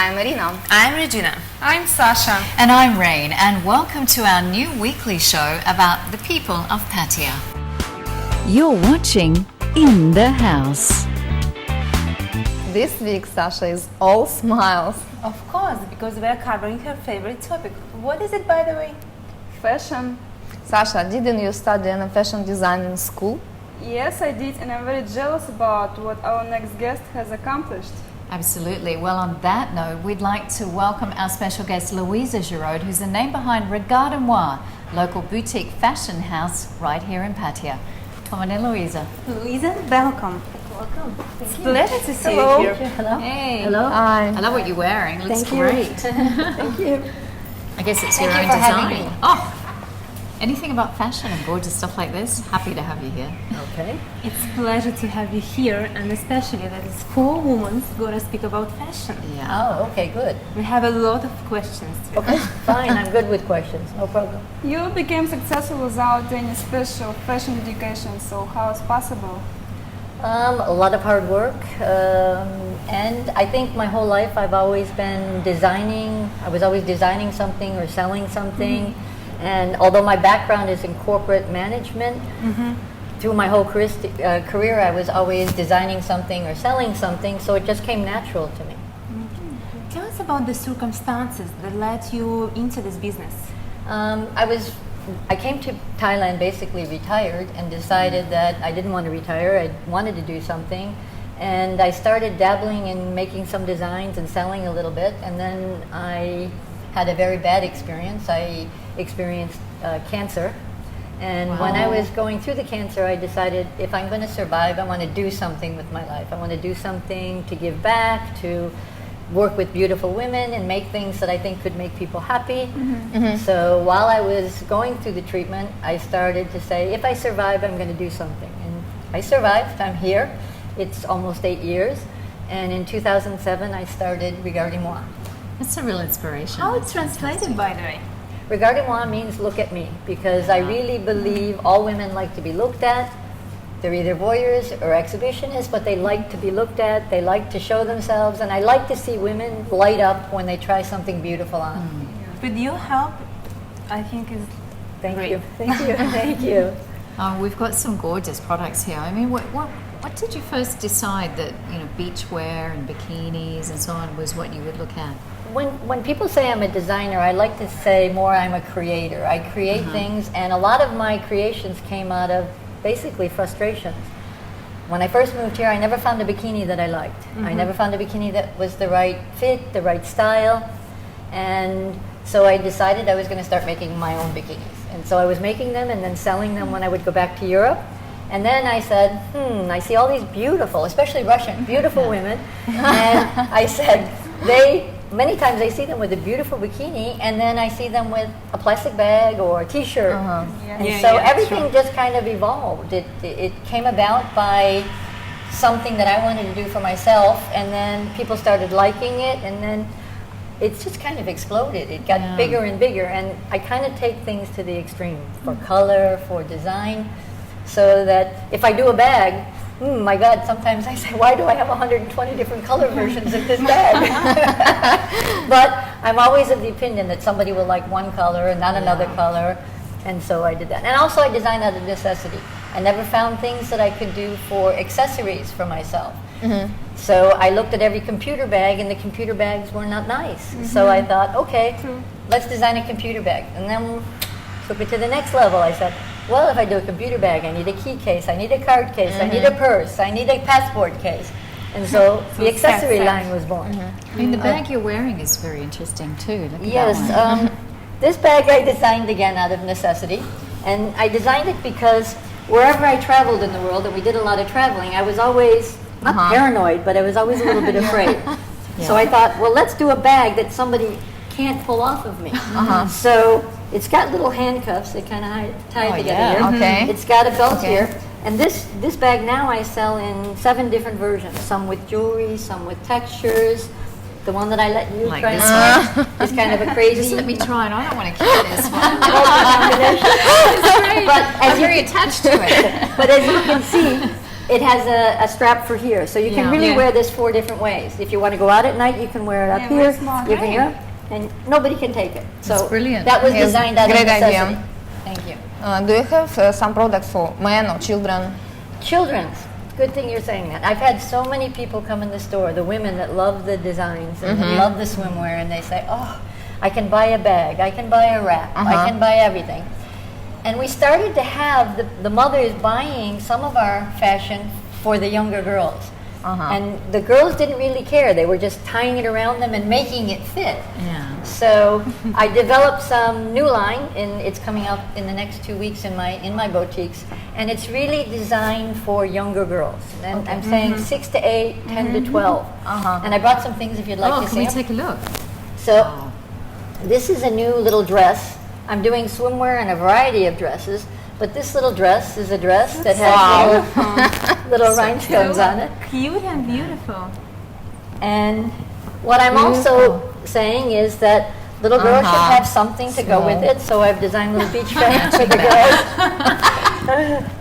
I'm Marina. I'm Regina. I'm Sasha. And I'm Rain, and welcome to our new weekly show about the people of Pattaya. You're watching In the House. This week Sasha is all smiles. Of course, because we're covering her favorite topic. What is it, by the way? Fashion. Sasha, didn't you study in a fashion design in school? Yes, I did, and I'm very jealous about what our next guest has accomplished. Absolutely. Well, on that note, we'd like to welcome our special guest, Louisa Girud, who's the name behind Regardez Moi, local boutique fashion house right here in Pattaya. Come on in, Louisa. Louisa, welcome. Welcome. It's a pleasure to see Hello. you here. Hello. Hey. Hello. Hi. I love what you're wearing. It looks Thank you. great. Thank you. I guess it's Thank your you own for having design. me. Oh, anything about fashion and gorgeous stuff like this? Happy to have you here. Okay. It's a pleasure to have you here, and especially that it's 4 women going to speak about fashion. Yeah. Oh, okay, good. We have a lot of questions. Okay, fine. I'm good with questions. No problem. You became successful without any special fashion education, so how is possible? A lot of hard work, and I think my whole life I've always been designing. I was always designing something or selling something. And although my background is in corporate management, through my whole career I was always designing something or selling something, so it just came natural to me. Tell us about the circumstances that led you into this business. I came to Thailand basically retired and decided that I didn't want to retire. I wanted to do something, and I started dabbling in making some designs and selling a little bit, and then I had a very bad experience. I experienced cancer, and when I was going through the cancer, I decided if I'm going to survive, I want to do something with my life. I want to do something to give back, to work with beautiful women and make things that I think could make people happy. So while I was going through the treatment, I started to say, if I survive, I'm going to do something. And I survived. I'm here. It's almost 8 years. And in 2007, I started Regardez Moi. That's a real inspiration. How it's translated, by the way? Regardez Moi means look at me, because I really believe all women like to be looked at. They're either voyeurs or exhibitionists, but they like to be looked at, they like to show themselves, and I like to see women light up when they try something beautiful on. With your help, I think is Thank great. you, thank you, thank you. We've got some gorgeous products here. I mean, what did you first decide that, beachwear and bikinis and so on was what you would look at? When people say I'm a designer, I like to say more I'm a creator. I create things, and a lot of my creations came out of basically frustrations. When I first moved here, I never found a bikini that I liked. I never found a bikini that was the right fit, the right style, and so I decided I was going to start making my own bikinis. And so I was making them and then selling them when I would go back to Europe. And then I said, I see all these beautiful, especially Russian, beautiful women, and I said, many times I see them with a beautiful bikini, and then I see them with a plastic bag or a T-shirt. And so everything just kind of evolved. It came about by something that I wanted to do for myself, and then people started liking it, and then it's just kind of exploded. It got bigger and bigger, and I kind of take things to the extreme for color, for design, so that if I do a bag, my God, sometimes I say, why do I have 120 different color versions of this bag? But I'm always of the opinion that somebody will like one color and not another color, and so I did that. And also I designed out of necessity. I never found things that I could do for accessories for myself. So I looked at every computer bag, and the computer bags were not nice. So I thought, okay, let's design a computer bag. And then took it to the next level. I said, well, if I do a computer bag, I need a key case, I need a card case, I need a purse, I need a passport case. And so the accessory line was born. I mean, the bag you're wearing is very interesting too. Look at Yes, that one. this bag I designed again out of necessity. And I designed it because wherever I traveled in the world, and we did a lot of traveling, I was always, not paranoid, but I was always a little bit afraid. So I thought, well, let's do a bag that somebody can't pull off of me. So it's got little handcuffs that kind of tie together here. Okay. It's got a belt here. And this bag now I sell in 7 different versions. Some with jewelry, some with textures. The one that I let you Like try this on is kind of a crazy. Just let me try it. I don't want to keep this one. combination. But I'm very attached to it. But as you can see, it has a strap for here, so you can Yeah. really Yeah. wear this 4 different ways. If you want to go out at night, you can wear it up Yeah, here. very smart. You can, Great. and nobody can take it. So That's brilliant. that was Yes, designed out of great idea. necessity. Thank you. Do you have some products for men or children? Children's. Good thing you're saying that. I've had so many people come in the store, the women that love the designs and that love the swimwear, and they say, oh, I can buy a bag, I can buy a wrap, I can buy everything. And we started to have the mothers buying some of our fashion for the younger girls. And the girls didn't really care. They were just tying it around them and making it fit. Yeah. So I developed some new line, and it's coming out in the next 2 weeks in my boutiques, and it's really designed for younger girls. And I'm saying 6 to 8, 10 to 12. And I brought some things if you'd like Oh, to can see we 'em. take a look? So this is a new little dress. I'm doing swimwear and a variety of dresses, but this little dress is a dress that has little rhinestones on it. Cute and beautiful. And what I'm also saying is that little girls should have something to go with it, so I've designed little beach bags for the girls.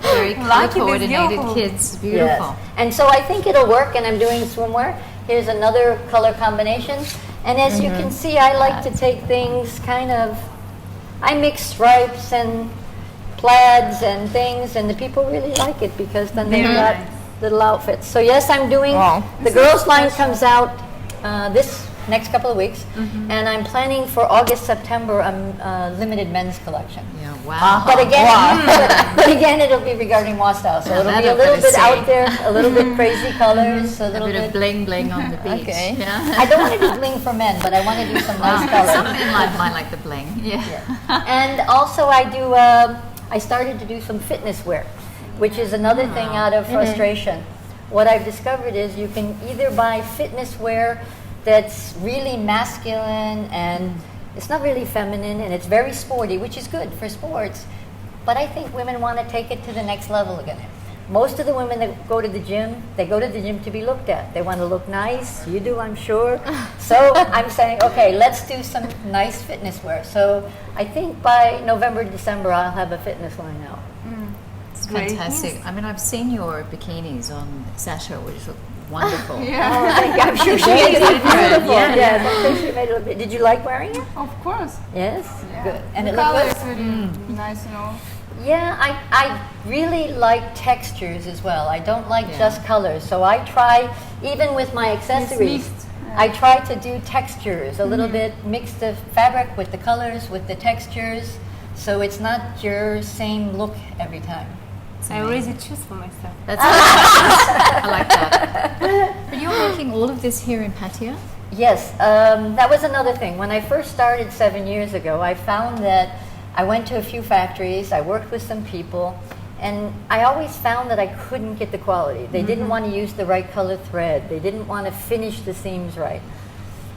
Very color Like it is coordinated beautiful. kids. Beautiful. Yes. And so I think it'll work, and I'm doing swimwear. Here's another color combination. And as you can see, I like to take things kind of, I mix stripes and plaids and things, and the people really like it because then they've Very got nice. little outfits. So yes, I'm doing, Wow. the girls line comes out this next couple of weeks, and I'm planning for August, September, a limited men's collection. Yeah, wow. But again, but again, it'll be regarding Moi style, so Yeah, it'll that be a I've little gotta bit see. out there, a little bit crazy colors, a a little bit of bit. bling bling on the beach. Okay. Yeah. I don't want to do bling for men, but I want to do some nice Some colors. men might like the bling. Yeah. And also, I started to do some fitness wear, which is another thing out of frustration. What I've discovered is you can either buy fitness wear that's really masculine and it's not really feminine and it's very sporty, which is good for sports. But I think women want to take it to the next level again. Most of the women that go to the gym, they go to the gym to be looked at. They want to look nice. You do, I'm sure. So I'm saying, okay, let's do some nice fitness wear. So I think by November, December, I'll have a fitness line out. It's Great fantastic. news. I mean, I've seen your bikinis on Sasha, which look wonderful. Oh, thank you. I'm sure she made it look beautiful. Yeah. Yes, I'm sure she made it look beautiful. Did you like wearing it? Of course. Yes? Yeah. Good. And the it looked color good? is really nice, you know. Yeah, I really like textures as well. I don't like Yeah. just colors. So I try, even with my accessories, mixed, I try to do textures, a little bit, mix the fabric with the colors, with the textures, so it's not your same look every time. I already choose for myself. That's I like that. But you're making all of this here in Pattaya? Yes, that was another thing. When I first started 7 years ago, I found that I went to a few factories, I worked with some people, and I always found that I couldn't get the quality. They didn't want to use the right color thread. They didn't want to finish the seams right.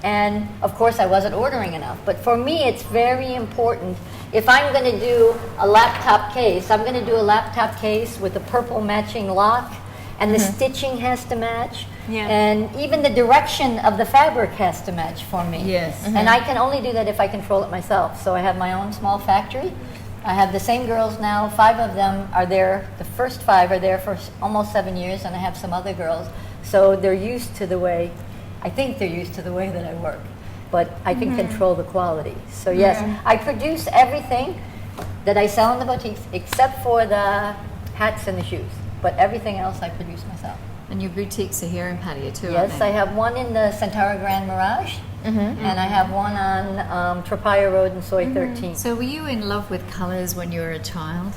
And of course, I wasn't ordering enough. But for me, it's very important. If I'm going to do a laptop case, I'm going to do a laptop case with a purple matching lock, and the stitching has to match. Yeah. And even the direction of the fabric has to match for me. Yes. And I can only do that if I control it myself. So I have my own small factory. I have the same girls now. 5 of them are there. The first 5 are there for almost 7 years, and I have some other girls. So they're used to the way, I think they're used to the way that I work. But I can control the quality. So yes, I produce everything that I sell in the boutiques except for the hats and the shoes. But everything else I produce myself. And your boutiques are here in Pattaya too, Yes, aren't I they? have one in the Centaura Grand Mirage, and I have one on Tropaya Road in Soy 13. So were you in love with colours when you were a child?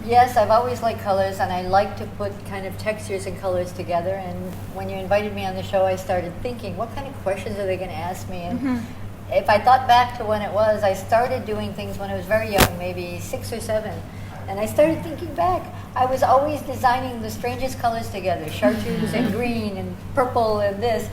Yes, I've always liked colors, and I like to put kind of textures and colors together. And when you invited me on the show, I started thinking, what kind of questions are they going to ask me? And if I thought back to when it was, I started doing things when I was very young, maybe 6 or 7. And I started thinking back. I was always designing the strangest colors together, chartreuse and green and purple and this.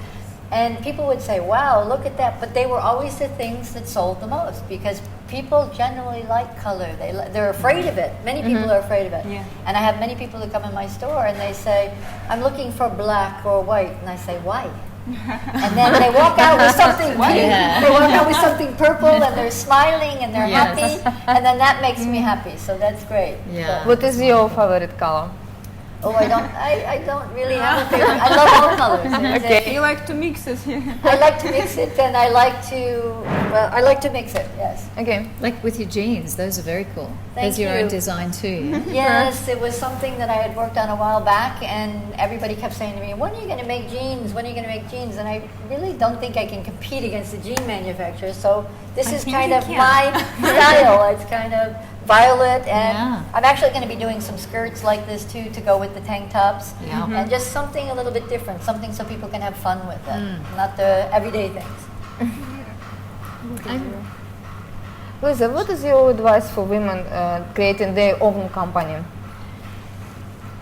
And people would say, wow, look at that. But they were always the things that sold the most because people generally like color. They're afraid of it. Many people are afraid of it. Yeah. And I have many people that come in my store and they say, I'm looking for black or white. And I say, why? And then they walk out with something pink. They walk out with something purple and they're smiling and they're Yes. happy. And then that makes me happy. So that's great. Yeah. What is your favorite color? Oh, I don't really have a favorite. I love all colors. Okay. You like to mix it here. I like to mix it, and I like to mix it. Yes. Okay. Like with your jeans, those are very cool. Thank There's your own you. design too. Yes, it was something that I had worked on a while back, and everybody kept saying to me, "When are you going to make jeans? When are you going to make jeans?" And I really don't think I can compete against the jean manufacturers. So this is think kind you of can. my style. It's kind of violet, and Yeah. I'm actually going to be doing some skirts like this too to go with the tank tops, Yeah. and just something a little bit different, something so people can have fun with it, not the everyday things. Louisa, what is your advice for women creating their own company?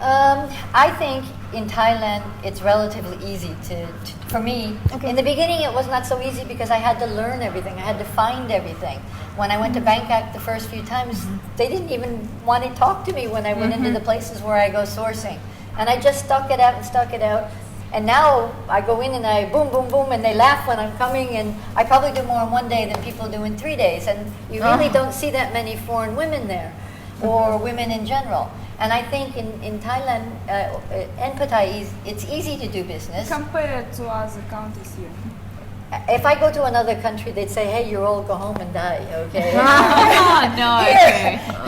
I think in Thailand it's relatively easy for me. In the beginning it was not so easy because I had to learn everything. I had to find everything. When I went to Bangkok the first few times, they didn't even want to talk to me when I went into the places where I go sourcing. And I just stuck it out and stuck it out. And now I go in and I boom, boom, boom, and they laugh when I'm coming, and I probably do more in one day than people do in 3 days. And you really don't see that many foreign women there, or women in general. And I think in Thailand and Pattaya, it's easy to do business. Compare it to other countries here. If I go to another country, they'd say, "Hey, you're old, go home and die." Okay. Oh, no.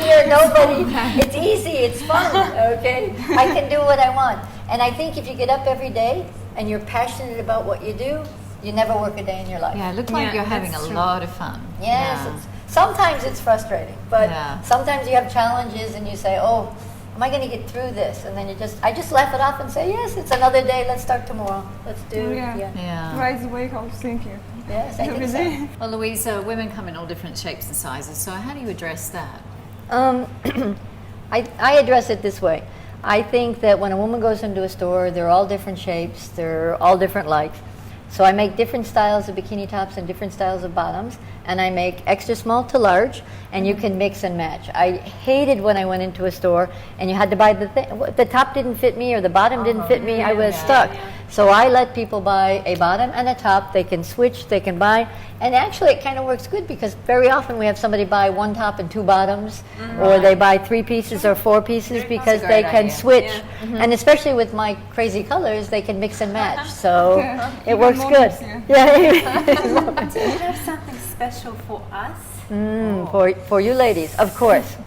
Here, nobody. It's easy. It's fun. Okay. I can do what I want, and I think if you get up every day and you're passionate about what you do, you never work a day in your life. Yeah, it looks like Yeah, you're having a that's true. lot of fun. Yes. Yeah. Sometimes it's frustrating, but Yeah. sometimes you have challenges and you say, "Oh, am I going to get through this?" And then I just laugh it off and say, "Yes, it's another day. Let's start tomorrow. Let's do." Yeah. Yeah. Right the way how to think here. Yes, I Every think so. day. Well, Louisa, women come in all different shapes and sizes, so how do you address that? I address it this way. I think that when a woman goes into a store, they're all different shapes, they're all different likes. So I make different styles of bikini tops and different styles of bottoms, and I make extra small to large, and you can mix and match. I hated when I went into a store and you had to buy the top didn't fit me or the bottom didn't fit me. I was stuck. So I let people buy a bottom and a top. They can switch, they can buy, and actually it kind of works good because very often we have somebody buy one top and two bottoms, or they buy 3 pieces or 4 pieces because they can switch. And especially with my crazy colors, they can mix and match. So it Even works good. models, yeah. Yeah. Do you have something special for us? For you ladies, of course.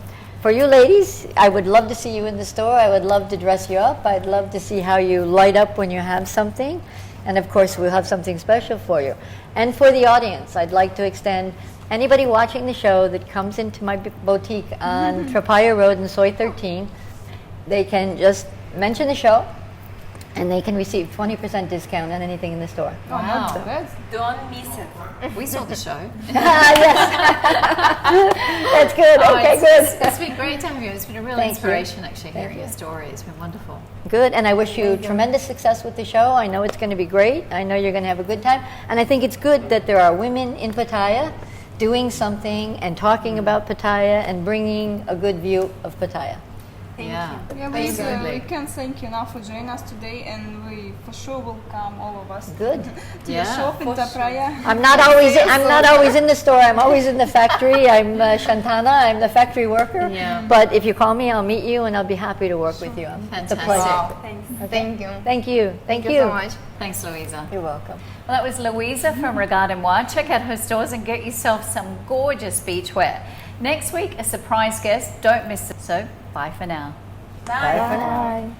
For you ladies, I would love to see you in the store. I would love to dress you up. I'd love to see how you light up when you have something. And of course, we'll have something special for you. And for the audience, I'd like to extend anybody watching the show that comes into my boutique on Pattaya Road in Soy 13, they can just mention the show and they can receive 20% discount on anything in the store. Oh, not Wow. bad. Don't miss it. We saw the show. Yes. That's good. Oh, Okay, it's good. been great to have you. It's been a real Thank you. inspiration, actually, Thank hearing you. your story. It's been wonderful. Good, and I wish you tremendous success with the show. I know it's going to be great. I know you're going to have a good time. And I think it's good that there are women in Pattaya doing something and talking about Pattaya and bringing a good view of Pattaya. Thank Yeah. you. Yeah, Absolutely. we can thank you now for joining us today, and we for sure will come, all of us, Good. to Yeah, the shop in for sure. Pattaya. I'm not always in the store. I'm always in the factory. I'm Shantana. I'm the factory worker. Yeah. But if you call me, I'll meet you and I'll be happy to work with you. It's a Fantastic. pleasure. Wow. Thanks. Thank you. Thank you. Thank you so much. Thanks, Louisa. You're welcome. Well, that was Louisa from Regardez Moi. Check out her stores and get yourself some gorgeous beachwear. Next week, a surprise guest. Don't miss it. So, bye for now. Bye for now.